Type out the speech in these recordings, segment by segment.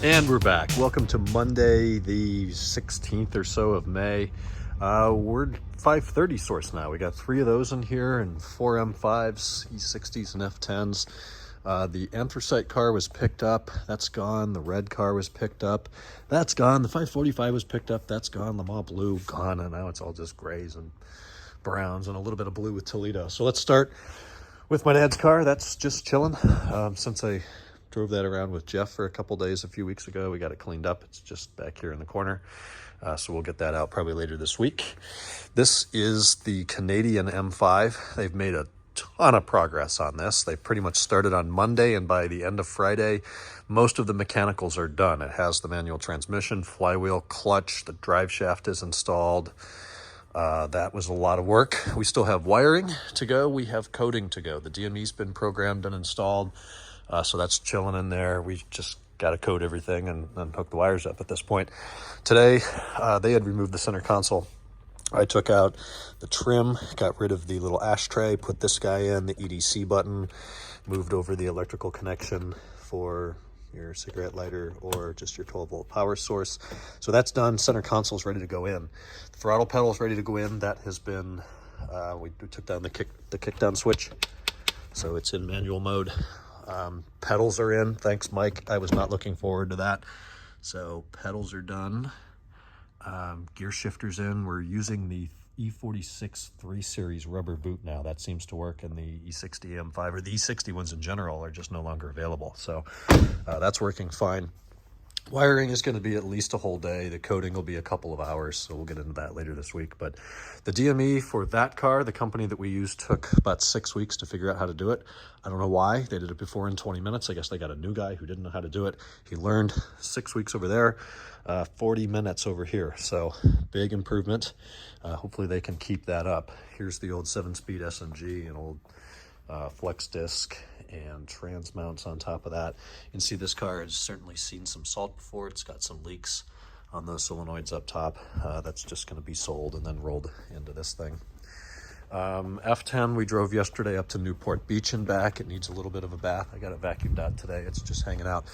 And we're back. Welcome to Monday, the 16th or so of May. We're 530 source now. We got 3 of those in here and 4 M5s, E60s and F10s. The anthracite car was picked up. That's gone. The red car was picked up. That's gone. The 545 was picked up. That's gone. The Mont Bleu, gone. And now it's all just grays and browns and a little bit of blue with Toledo. So let's start with my dad's car. That's just chilling. Since I drove that around with Jeff for a couple days a few weeks ago, we got it cleaned up. It's just back here in the corner. So we'll get that out probably later this week. This is the Canadian M5. They've made a ton of progress on this. They pretty much started on Monday, and by the end of Friday, most of the mechanicals are done. It has the manual transmission, flywheel, clutch, the drive shaft is installed. That was a lot of work. We still have wiring to go. We have coding to go. The DME's been programmed and installed. So that's chilling in there. We just got to code everything and hook the wires up at this point. Today, they had removed the center console. I took out the trim, got rid of the little ashtray, put this guy in, the EDC button, moved over the electrical connection for your cigarette lighter or just your 12-volt power source. So that's done. Center console's ready to go in. The throttle pedal's ready to go in. That has been, we took down the kickdown switch, so it's in manual mode. Pedals are in. Thanks, Mike. I was not looking forward to that. So pedals are done. Gear shifter's in. We're using the E46 3 Series rubber boot now. That seems to work, and the E60 M5 or the E60 ones in general are just no longer available. So that's working fine. Wiring is going to be at least a whole day. The coding will be a couple of hours, so we'll get into that later this week. But the DME for that car, the company that we used, took about 6 weeks to figure out how to do it. I don't know why. They did it before in 20 minutes. I guess they got a new guy who didn't know how to do it. He learned. 6 weeks over there, 40 minutes over here. So big improvement. Hopefully they can keep that up. Here's the old 7-speed SMG, an old flex disc and trans mounts on top of that. You can see this car has certainly seen some salt before. It's got some leaks on those solenoids up top. That's just going to be sold and then rolled into this thing. F10 we drove yesterday up to Newport Beach and back. It needs a little bit of a bath. I got it vacuumed out today. It's just hanging out.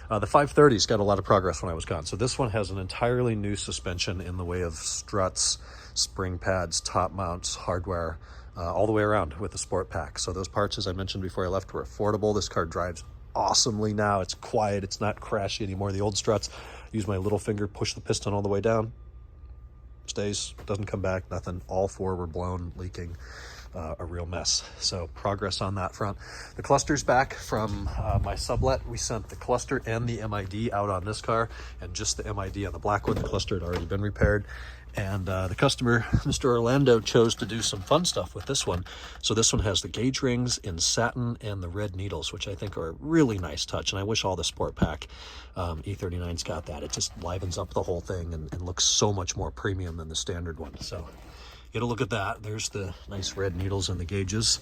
The 530's got a lot of progress when I was gone. So this one has an entirely new suspension in the way of struts, spring pads, top mounts, hardware, all the way around with the sport pack. So those parts, as I mentioned before I left, were affordable. This car drives awesomely now. It's quiet. It's not crashy anymore. The old struts, use my little finger, push the piston all the way down. Stays, doesn't come back, nothing. All 4 were blown, leaking, a real mess. So progress on that front. The cluster's back from my sublet. We sent the cluster and the MID out on this car, and just the MID on the black one. The cluster had already been repaired. And the customer, Mr. Orlando, chose to do some fun stuff with this one. So this one has the gauge rings in satin and the red needles, which I think are a really nice touch. And I wish all the Sport Pack E39's got that. It just livens up the whole thing and looks so much more premium than the standard one. So get a look at that. There's the nice red needles and the gauges.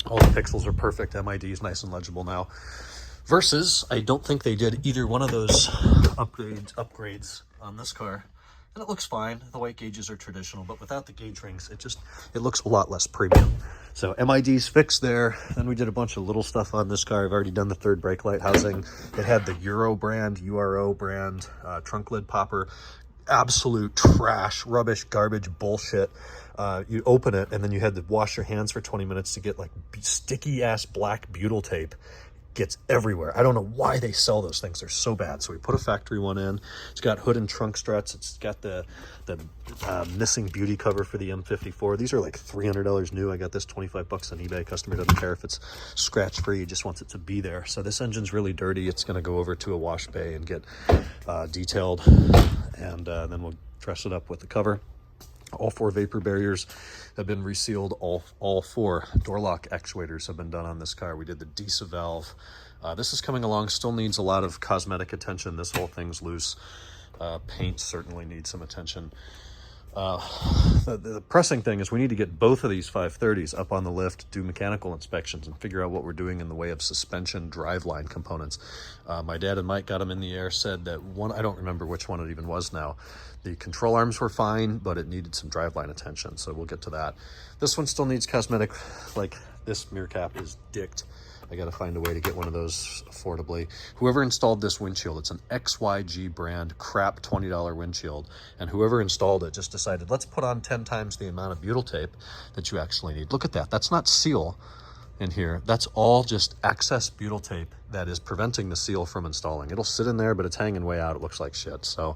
All the pixels are perfect. MID is nice and legible now. Versus, I don't think they did either one of those upgrades on this car. And it looks fine. The white gauges are traditional, but without the gauge rings, it looks a lot less premium. So MID's fixed there. Then we did a bunch of little stuff on this car. I've already done the third brake light housing. It had the URO brand trunk lid popper. Absolute trash, rubbish, garbage, bullshit. You open it, and then you had to wash your hands for 20 minutes to get like sticky ass black butyl tape. Gets everywhere. I don't know why they sell those things. They're so bad. So we put a factory one in. It's got hood and trunk struts. It's got the missing beauty cover for the M54. These are like $300 new. I got this 25 bucks on eBay. Customer doesn't care if it's scratch free. He just wants it to be there. So this engine's really dirty. It's going to go over to a wash bay and get detailed, and then we'll dress it up with the cover. All 4 vapor barriers have been resealed. All 4 door lock actuators have been done on this car. We did the DISA valve. This is coming along, still needs a lot of cosmetic attention. This whole thing's loose. Paint certainly needs some attention. The pressing thing is we need to get both of these 530s up on the lift, do mechanical inspections, and figure out what we're doing in the way of suspension driveline components. My dad and Mike got them in the air, said that one, I don't remember which one it even was now, the control arms were fine, but it needed some driveline attention, so we'll get to that. This one still needs cosmetic, like this mirror cap is dicked. I got to find a way to get one of those affordably. Whoever installed this windshield, it's an XYG brand crap $20 windshield. And whoever installed it just decided, let's put on 10 times the amount of butyl tape that you actually need. Look at that. That's not seal in here. That's all just excess butyl tape that is preventing the seal from installing. It'll sit in there, but it's hanging way out. It looks like shit. So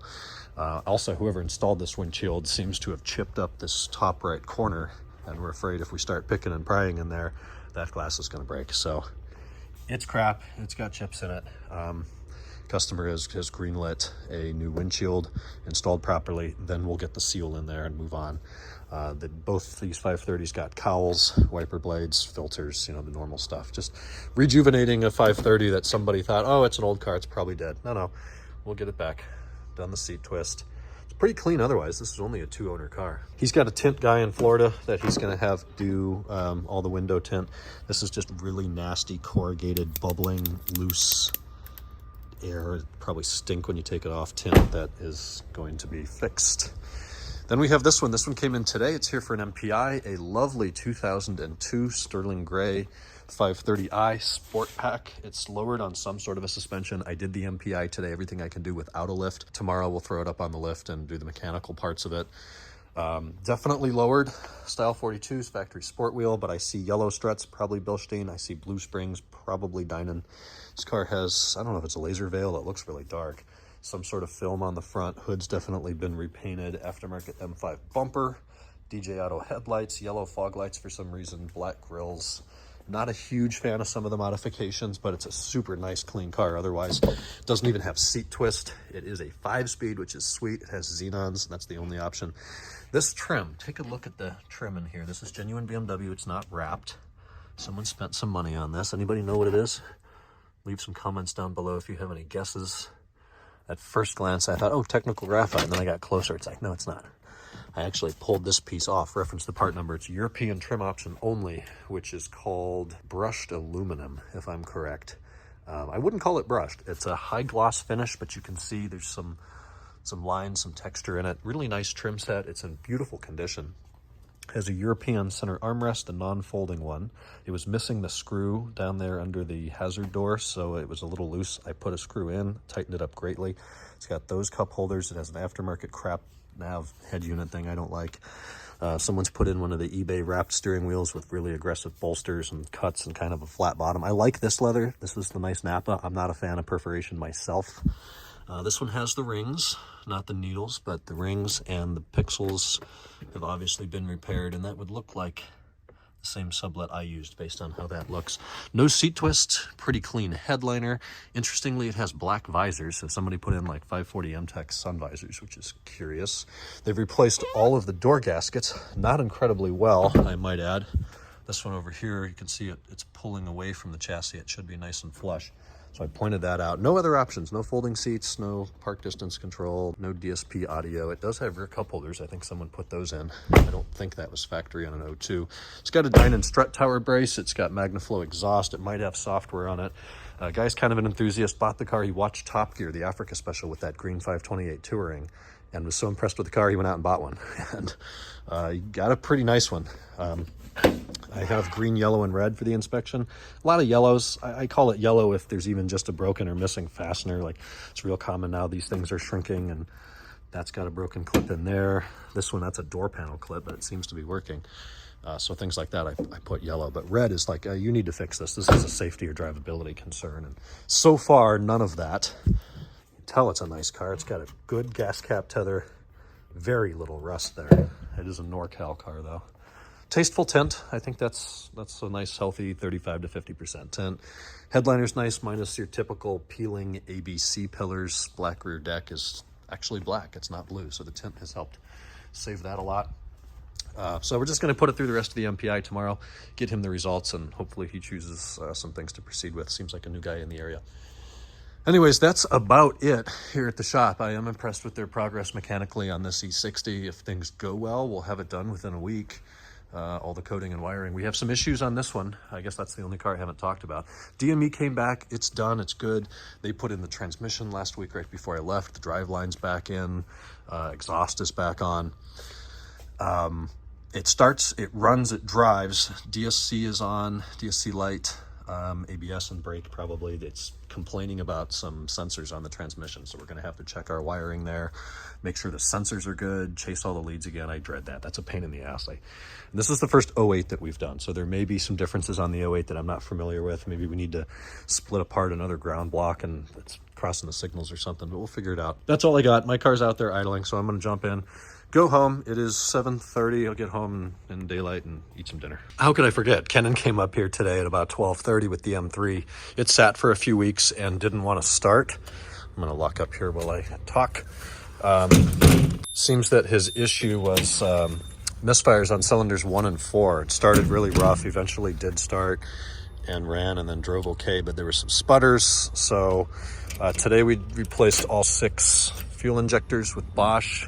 also, whoever installed this windshield seems to have chipped up this top right corner, and we're afraid if we start picking and prying in there, that glass is going to break. So it's crap. It's got chips in it. Customer has greenlit a new windshield installed properly. Then we'll get the seal in there and move on. Both these 530s got cowls, wiper blades, filters, you know, the normal stuff. Just rejuvenating a 530 that somebody thought, oh, it's an old car, it's probably dead. No, we'll get it back. Done the seat twist. It's pretty clean otherwise. This is only a 2-owner car. He's got a tint guy in Florida that he's going to have do all the window tint. This is just really nasty, corrugated, bubbling, loose air. Probably stink when you take it off tint that is going to be fixed. Then we have this one. This one came in today. It's here for an MPI, a lovely 2002 sterling gray 530i Sport Pack. It's lowered on some sort of a suspension. I did the MPI today, everything I can do without a lift. Tomorrow we'll throw it up on the lift and do the mechanical parts of it. Definitely lowered. Style 42's factory sport wheel, but I see yellow struts, probably Bilstein. I see blue springs, probably Dynan. This car has, I don't know if it's a laser veil, it looks really dark. Some sort of film on the front. Hood's definitely been repainted. Aftermarket M5 bumper, DJ Auto headlights, yellow fog lights for some reason, black grills. Not a huge fan of some of the modifications, but it's a super nice, clean car. Otherwise, it doesn't even have seat twist. It is a 5-speed, which is sweet. It has xenons, and that's the only option. This trim, take a look at the trim in here. This is genuine BMW. It's not wrapped. Someone spent some money on this. Anybody know what it is? Leave some comments down below if you have any guesses. At first glance, I thought, oh, technical graphite. And then I got closer. It's like, no, it's not. I actually pulled this piece off, reference the part number. It's European trim option only, which is called brushed aluminum, if I'm correct. I wouldn't call it brushed. It's a high gloss finish, but you can see there's some lines, some texture in it. Really nice trim set. It's in beautiful condition. Has a European center armrest, a non-folding one. It was missing the screw down there under the hazard door, so it was a little loose. I put a screw in, tightened it up greatly. It's got those cup holders. It has an aftermarket crap nav head unit thing I don't like. Someone's put in one of the eBay wrapped steering wheels with really aggressive bolsters and cuts and kind of a flat bottom. I like this leather. This is the nice Napa. I'm not a fan of perforation myself. This one has the rings, not the needles, but the rings and the pixels have obviously been repaired, and that would look like the same sublet I used based on how that looks. No seat twist, pretty clean headliner. Interestingly, it has black visors, so somebody put in like 540 MTEC sun visors, which is curious. They've replaced all of the door gaskets, not incredibly well, I might add. This one over here, you can see it's pulling away from the chassis. It should be nice and flush. So I pointed that out. No other options, no folding seats, no park distance control, no DSP audio. It does have rear cup holders. I think someone put those in. I don't think that was factory on an 02. It's got a Dynan strut tower brace. It's got MagnaFlow exhaust. It might have software on it. Guy's kind of an enthusiast, bought the car. He watched Top Gear, the Africa special with that green 528 Touring, and was so impressed with the car, he went out and bought one. And he got a pretty nice one. I have green, yellow, and red for the inspection. A lot of yellows. I call it yellow if there's even just a broken or missing fastener. Like, it's real common now. These things are shrinking, and that's got a broken clip in there. This one, that's a door panel clip, but it seems to be working. So things like that, I put yellow. But red is like, you need to fix this. This is a safety or drivability concern. And so far, none of that. You can tell it's a nice car. It's got a good gas cap tether. Very little rust there. It is a NorCal car, though. Tasteful tint. I think that's a nice, healthy 35 to 50% tint. Headliner's nice, minus your typical peeling ABC pillars. Black rear deck is actually black. It's not blue, so the tint has helped save that a lot. So we're just going to put it through the rest of the MPI tomorrow, get him the results, and hopefully he chooses some things to proceed with. Seems like a new guy in the area. Anyways, that's about it here at the shop. I am impressed with their progress mechanically on this E60. If things go well, we'll have it done within a week. All the coding and wiring. We have some issues on this one. I guess that's the only car I haven't talked about. DME came back. It's done. It's good. They put in the transmission last week right before I left. The drive line's back in. Exhaust is back on. It starts, it runs, it drives. DSC is on, DSC light. ABS and brake probably. It's complaining about some sensors on the transmission, so we're going to have to check our wiring there, make sure the sensors are good, chase all the leads again. I dread that. That's a pain in the ass. And this is the first 08 that we've done, so there may be some differences on the 08 that I'm not familiar with. Maybe we need to split apart another ground block and it's crossing the signals or something, but we'll figure it out. That's all I got. My car's out there idling, so I'm going to jump in, go home. It is 7:30. I'll get home in daylight and eat some dinner. How could I forget? Kenan came up here today at about 12:30 with the M3. It sat for a few weeks and didn't want to start. I'm going to lock up here while I talk. Seems that his issue was misfires on cylinders 1 and 4. It started really rough, eventually did start and ran and then drove okay, but there were some sputters. So today we replaced all 6 fuel injectors with Bosch,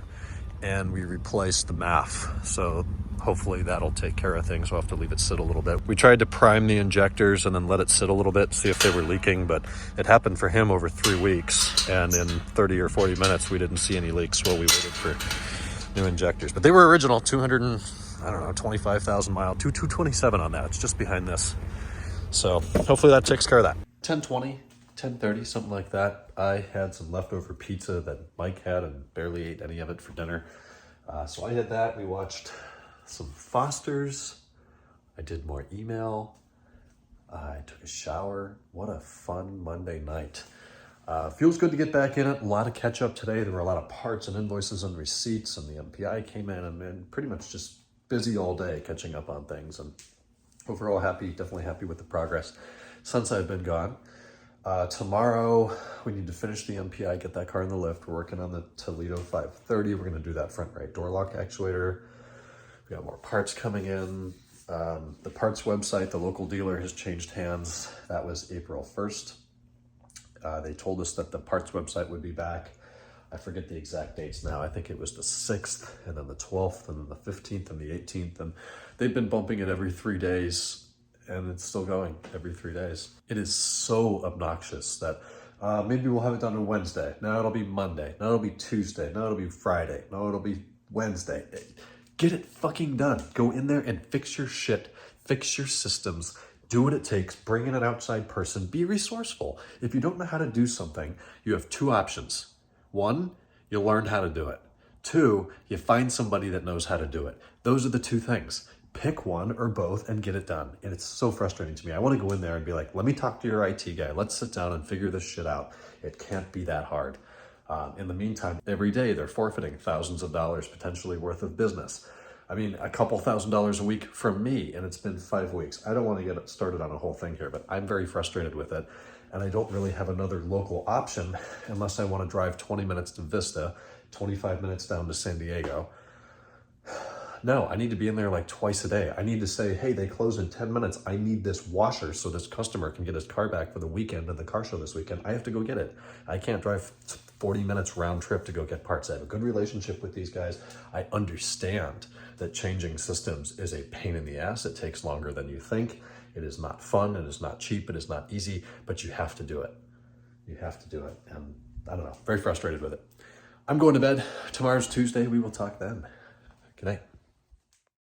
and we replaced the MAF. So hopefully that'll take care of things. We'll have to leave it sit a little bit. We tried to prime the injectors and then let it sit a little bit, see if they were leaking, but it happened for him over 3 weeks. And in 30 or 40 minutes, we didn't see any leaks while we waited for new injectors. But they were original, 25,000 mile, 227 on that. It's just behind this. So hopefully that takes care of that. 10:20, 10:30, something like that. I had some leftover pizza that Mike had and barely ate any of it for dinner. So I had that. We watched some Fosters. I did more email. I took a shower. What a fun Monday night. Feels good to get back in it. A lot of catch up today. There were a lot of parts and invoices and receipts, and the MPI came in, and pretty much just busy all day catching up on things. And overall happy, definitely happy with the progress since I've been gone. Tomorrow, we need to finish the MPI, get that car in the lift. We're working on the Toledo 530. We're going to do that front right door lock actuator. We got more parts coming in. The parts website, the local dealer, has changed hands. That was April 1st. They told us that the parts website would be back. I forget the exact dates now. I think it was the 6th, and then the 12th, and then the 15th, and the 18th. And they've been bumping it every 3 days, and it's still going every 3 days. It is so obnoxious that maybe we'll have it done on Wednesday. Now it'll be Monday. Now it'll be Tuesday. Now it'll be Friday. Now it'll be Wednesday. Get it fucking done. Go in there and fix your shit. Fix your systems. Do what it takes. Bring in an outside person. Be resourceful. If you don't know how to do something, you have 2 options. 1, you learn how to do it. 2, you find somebody that knows how to do it. Those are the 2 things. Pick one or both and get it done. And it's so frustrating to me. I want to go in there and be like, let me talk to your IT guy. Let's sit down and figure this shit out. It can't be that hard. In the meantime, every day they're forfeiting thousands of dollars potentially worth of business. I mean, a couple $1,000s a week from me, and it's been 5 weeks. I don't want to get started on a whole thing here, but I'm very frustrated with it. And I don't really have another local option unless I want to drive 20 minutes to Vista, 25 minutes down to San Diego. No, I need to be in there like twice a day. I need to say, hey, they close in 10 minutes. I need this washer so this customer can get his car back for the weekend of the car show this weekend. I have to go get it. I can't drive 40 minutes round trip to go get parts. I have a good relationship with these guys. I understand that changing systems is a pain in the ass. It takes longer than you think. It is not fun. It is not cheap. It is not easy, but you have to do it. You have to do it. And I don't know, very frustrated with it. I'm going to bed. Tomorrow's Tuesday. We will talk then. Good night.